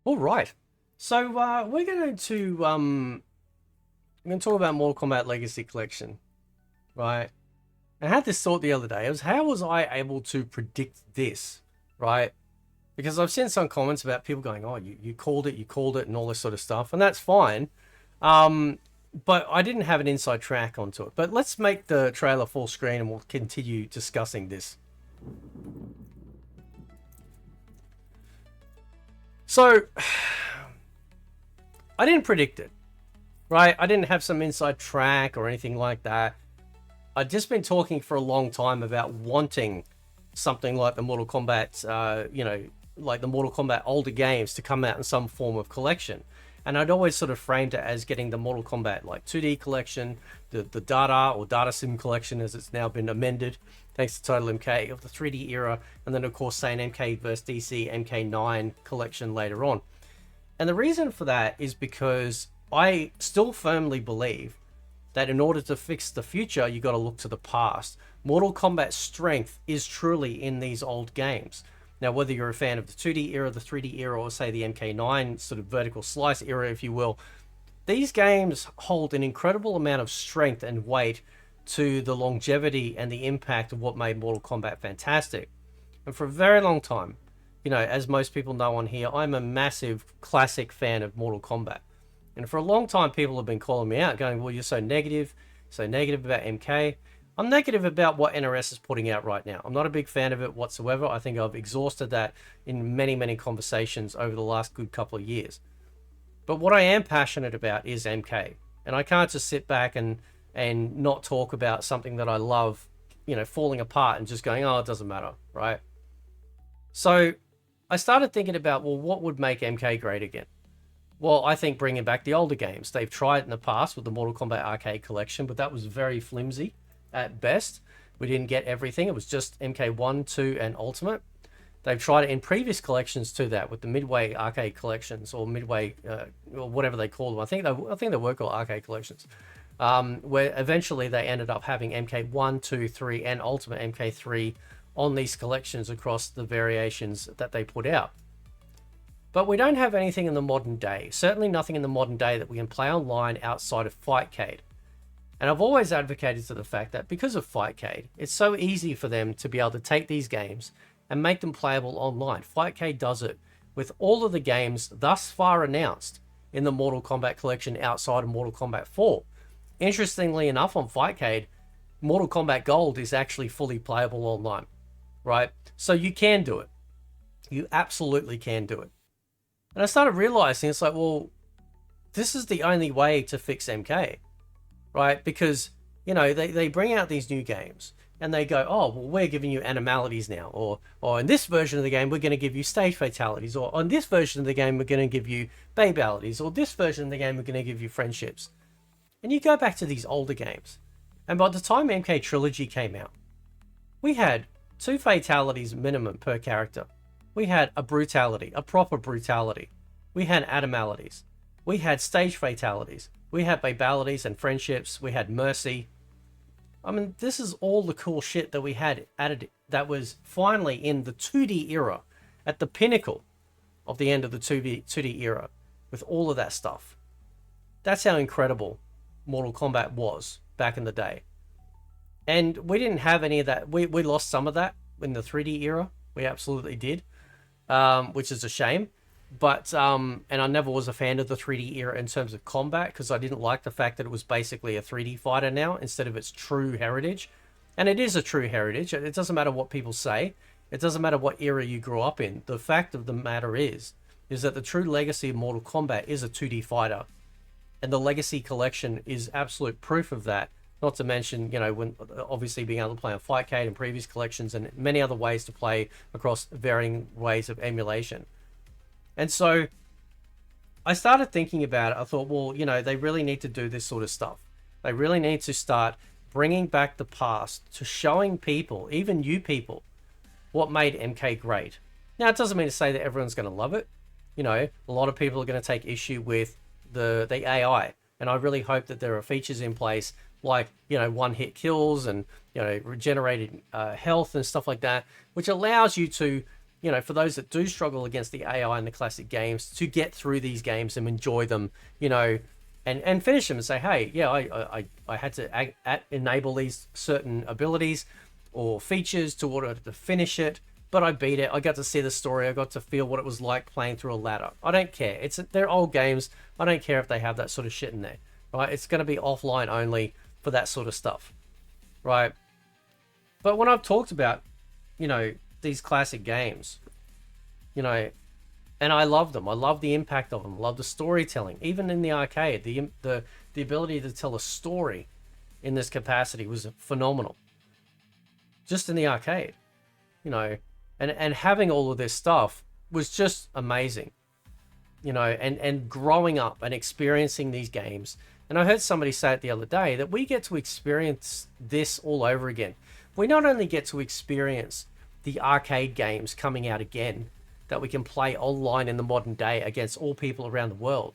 All right. So we're going to talk about Mortal Kombat Legacy Collection, right? I had this thought the other day. It was how was I able to predict this, right? Because I've seen some comments about people going, "Oh, you called it," and all this sort of stuff, and that's fine. But I didn't have an inside track onto it. But let's make the trailer full screen, and we'll continue discussing this. So, I didn't predict it, right? I didn't have some inside track or anything like that. I'd just been talking for a long time about wanting something like the Mortal Kombat, like the Mortal Kombat older games to come out in some form of collection. And I'd always sort of framed it as getting the Mortal Kombat like 2D collection, the Data or Data Sim collection as it's now been amended, thanks to Total MK, of the 3D era, and then of course saying MK vs DC MK9 collection later on. And the reason for that is because I still firmly believe that in order to fix the future, you got to look to the past. Mortal Kombat's strength is truly in these old games. Now, whether you're a fan of the 2D era, the 3D era, or say the MK9 sort of vertical slice era, if you will, these games hold an incredible amount of strength and weight to the longevity and the impact of what made Mortal Kombat fantastic. And for a very long time, as most people know on here, I'm a massive classic fan of Mortal Kombat. And for a long time, people have been calling me out, going, well, you're so negative about MK. I'm negative about what NRS is putting out right now. I'm not a big fan of it whatsoever. I think I've exhausted that in many, many conversations over the last good couple of years. But what I am passionate about is MK. And I can't just sit back and not talk about something that I love, falling apart and just going, oh, it doesn't matter, right? So I started thinking about, well, what would make MK great again? Well, I think bringing back the older games. They've tried in the past with the Mortal Kombat Arcade Collection, but that was very flimsy at best. We didn't get everything. It was just MK1, 2, and Ultimate. They've tried it in previous collections to that with the Midway Arcade Collections or Midway, or whatever they call them. I think they were called Arcade Collections, where eventually they ended up having MK1, 2, 3, and Ultimate MK3 on these collections across the variations that they put out. But we don't have anything in the modern day. Certainly nothing in the modern day that we can play online outside of Fightcade. And I've always advocated to the fact that because of Fightcade, it's so easy for them to be able to take these games and make them playable online. Fightcade does it with all of the games thus far announced in the Mortal Kombat collection outside of Mortal Kombat 4. Interestingly enough, on Fightcade, Mortal Kombat Gold is actually fully playable online, right? So you can do it. You absolutely can do it. And I started realizing it's like, well, this is the only way to fix MK, right? Because, they bring out these new games and they go, oh, well, we're giving you animalities now. Or in this version of the game, we're going to give you stage fatalities. Or on this version of the game, we're going to give you babalities. Or this version of the game, we're going to give you friendships. And you go back to these older games. And by the time MK Trilogy came out, we had 2 fatalities minimum per character. We had a brutality, a proper brutality. We had animalities. We had stage fatalities. We had babalities and friendships. We had mercy. I mean, this is all the cool shit that we had added that was finally in the 2D era, at the pinnacle of the end of the 2D era, with all of that stuff. That's how incredible Mortal Kombat was back in the day. And we didn't have any of that. We lost some of that in the 3D era. We absolutely did. Which is a shame, but and I never was a fan of the 3D era in terms of combat because I didn't like the fact that it was basically a 3D fighter now instead of its true heritage. And it is a true heritage. It doesn't matter what people say. It doesn't matter what era you grew up in. The fact of the matter is that the true legacy of Mortal Kombat is a 2D fighter, and the Legacy Collection is absolute proof of that. Not to mention, when obviously being able to play on Fightcade and previous collections and many other ways to play across varying ways of emulation. And so I started thinking about it. I thought, well, they really need to do this sort of stuff. They really need to start bringing back the past to showing people, even you people, what made MK great. Now, it doesn't mean to say that everyone's going to love it. A lot of people are going to take issue with the AI. And I really hope that there are features in place like, one-hit kills and, regenerated health and stuff like that, which allows you to you know, for those that do struggle against the AI and the classic games, to get through these games and enjoy them, you know, and finish them and say, hey, yeah, I had to enable these certain abilities or features to order to finish it, but I beat it. I got to see the story. I got to feel what it was like playing through a ladder. I don't care. They're old games. I don't care if they have that sort of shit in there, right? It's going to be offline only for that sort of stuff, right? But when I've talked about, you know, these classic games, you know, and I love them. I love the impact of them. I love the storytelling. Even in the arcade, the ability to tell a story in this capacity was phenomenal. Just in the arcade, you know, and having all of this stuff was just amazing, you know, and growing up and experiencing these games. And I heard somebody say it the other day that we get to experience this all over again. We not only get to experience the arcade games coming out again that we can play online in the modern day against all people around the world,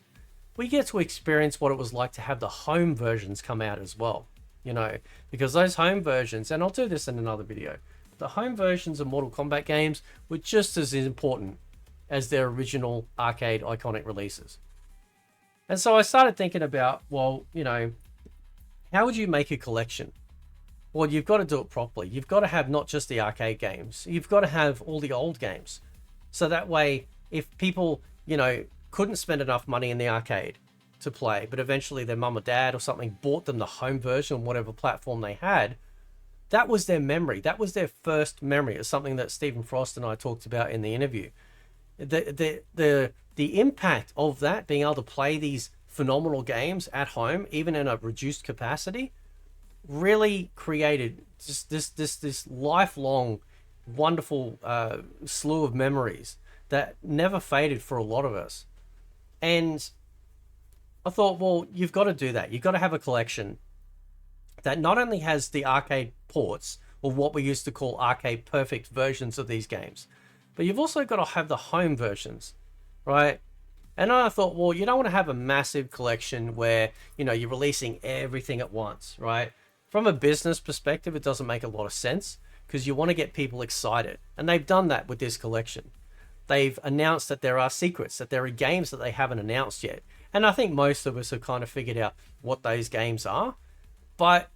we get to experience what it was like to have the home versions come out as well, you know, because those home versions, and I'll do this in another video, the home versions of Mortal Kombat games were just as important as their original arcade iconic releases. And so I started thinking about, well, you know, how would you make a collection? Well, you've got to do it properly. You've got to have not just the arcade games, you've got to have all the old games. So that way, if people, you know, couldn't spend enough money in the arcade to play, but eventually their mum or dad or something bought them the home version on whatever platform they had, that was their memory. That was their first memory. It's something that Stephen Frost and I talked about in the interview. The impact of that, being able to play these phenomenal games at home, even in a reduced capacity, really created just this lifelong wonderful slew of memories that never faded for a lot of us. And I thought, well, you've got to do that. You've got to have a collection that not only has the arcade ports, or what we used to call arcade perfect versions of these games, but you've also got to have the home versions, right? And I thought, well, you don't want to have a massive collection where, you know, you're releasing everything at once, right? From a business perspective, it doesn't make a lot of sense, because you want to get people excited. And they've done that with this collection. They've announced that there are secrets, that there are games that they haven't announced yet. And I think most of us have kind of figured out what those games are. But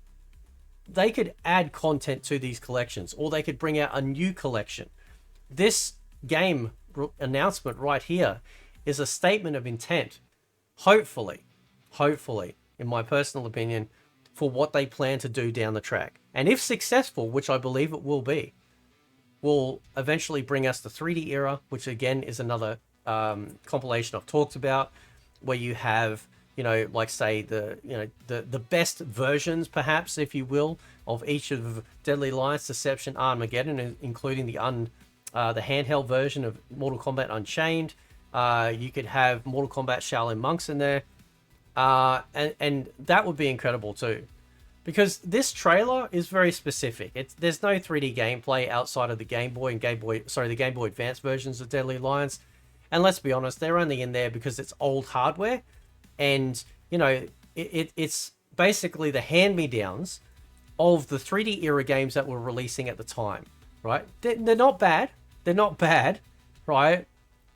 they could add content to these collections, or they could bring out a new collection. This game announcement right here is a statement of intent, hopefully, in my personal opinion, for what they plan to do down the track. And if successful, which I believe it will eventually bring us the 3D era, which again is another compilation I've talked about, where you have, you know, like say the best versions, perhaps, if you will, of each of Deadly Alliance, Deception, Armageddon, including the handheld version of Mortal Kombat Unchained. You could have Mortal Kombat Shaolin Monks in there. And that would be incredible too, because this trailer is very specific. There's no 3D gameplay outside of the Game Boy the Game Boy Advance versions of Deadly Alliance. And let's be honest, they're only in there because it's old hardware, and you know it's basically the hand-me-downs of the 3D era games that were releasing at the time, right? They're not bad. They're not bad, right?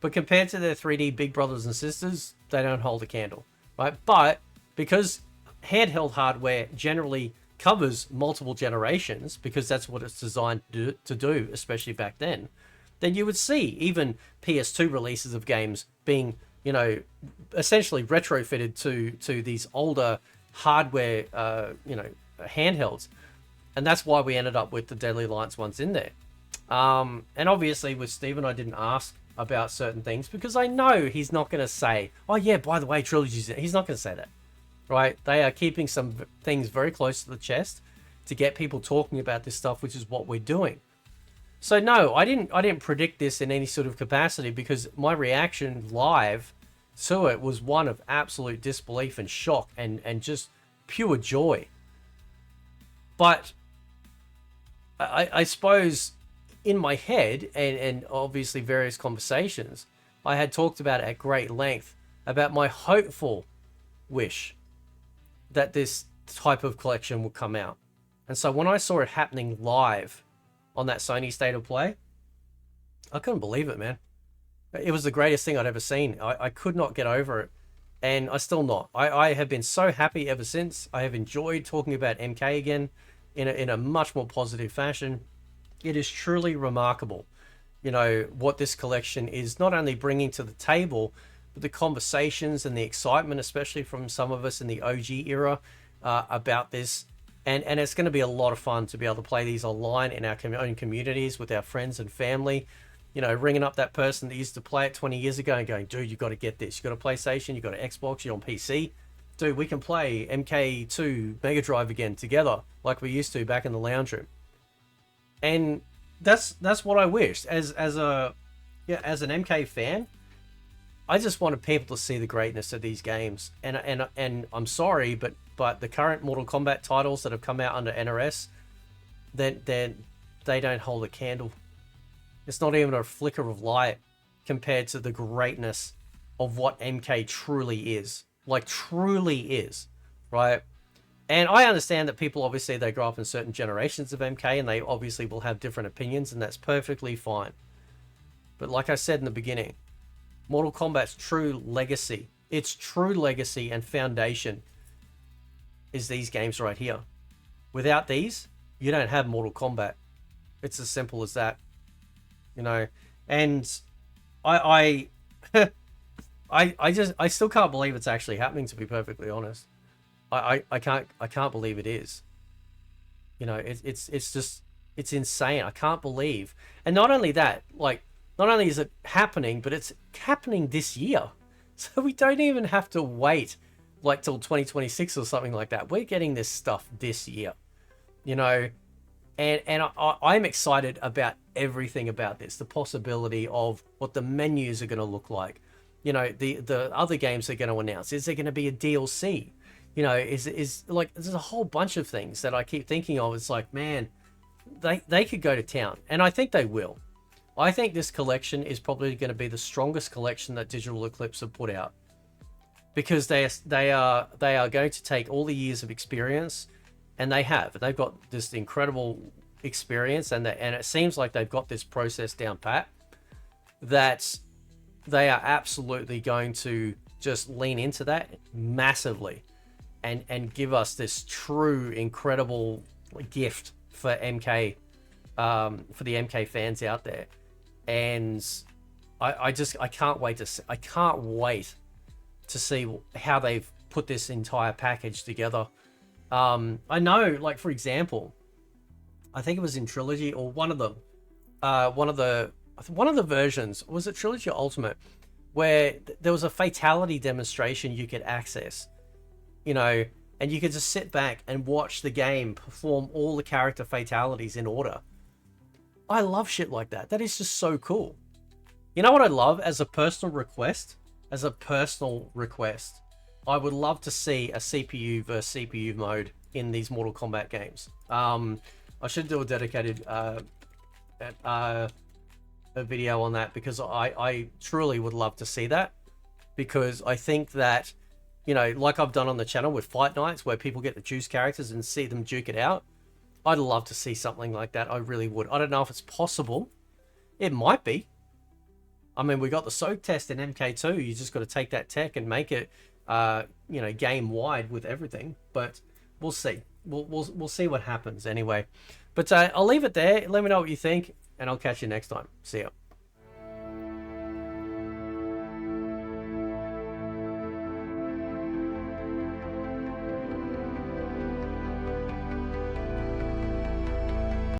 But compared to their 3D big brothers and sisters, they don't hold a candle. Right? But because handheld hardware generally covers multiple generations, because that's what it's designed to do, especially back then you would see even PS2 releases of games being, you know, essentially retrofitted to these older hardware, handhelds. And that's why we ended up with the Deadly Alliance ones in there. And obviously with Steven, I didn't ask about certain things because I know he's not going to say, oh yeah, by the way, trilogies. He's not going to say that, right? They are keeping some things very close to the chest to get people talking about this stuff, which is what we're doing. So no, I didn't predict this in any sort of capacity, because my reaction live to it was one of absolute disbelief and shock and just pure joy. But I suppose in my head, and obviously various conversations, I had talked about it at great length about my hopeful wish that this type of collection would come out. And so when I saw it happening live on that Sony State of Play, I couldn't believe it, man. It was the greatest thing I'd ever seen. I could not get over it. And I still not. I have been so happy ever since. I have enjoyed talking about MK again in a much more positive fashion. It is truly remarkable, what this collection is not only bringing to the table, but the conversations and the excitement, especially from some of us in the OG era, about this. And it's going to be a lot of fun to be able to play these online in our own communities with our friends and family. Ringing up that person that used to play it 20 years ago and going, dude, you got to get this. You got a PlayStation, you got an Xbox, you're on PC. Dude, we can play MK2 Mega Drive again together like we used to back in the lounge room. And that's what I wished. As an MK fan, I just wanted people to see the greatness of these games. And I'm sorry, but the current Mortal Kombat titles that have come out under NRS, they don't hold a candle. It's not even a flicker of light compared to the greatness of what MK truly is. Like, truly is, right? And I understand that people, obviously, they grow up in certain generations of MK, and they obviously will have different opinions, and that's perfectly fine. But like I said in the beginning, Mortal Kombat's true legacy, its true legacy and foundation is these games right here. Without these, you don't have Mortal Kombat. It's as simple as that. And I still can't believe it's actually happening, to be perfectly honest. I can't believe it is. It's insane. I can't believe. And not only that, like, not only is it happening, but it's happening this year. So we don't even have to wait like till 2026 or something like that. We're getting this stuff this year, And I'm excited about everything about this. The possibility of what the menus are going to look like. The other games they're going to announce. Is there going to be a DLC? Is like, there's a whole bunch of things that I keep thinking of. It's like, man, they could go to town. And I think they will. I think this collection is probably going to be the strongest collection that Digital Eclipse have put out. Because they are going to take all the years of experience. And they've got this incredible experience, and it seems like they've got this process down pat, that they are absolutely going to just lean into that massively and give us this true incredible gift for MK, for the MK fans out there. And I can't wait to see how they've put this entire package together. I know, like, for example, I think it was in Trilogy or one of the versions, was it Trilogy or Ultimate, where there was a fatality demonstration you could access, and you could just sit back and watch the game perform all the character fatalities in order. I love shit like that. That is just so cool. You know what I love as a personal request? I would love to see a CPU versus CPU mode in these Mortal Kombat games. I should do a dedicated a video on that, because I truly would love to see that, because I think that, like I've done on the channel with Fight Nights, where people get to choose characters and see them duke it out. I'd love to see something like that. I really would. I don't know if it's possible. It might be. I mean, we got the soak test in MK2. You just got to take that tech and make it, game wide with everything. But we'll see. We'll see what happens anyway. But I'll leave it there. Let me know what you think, and I'll catch you next time. See ya.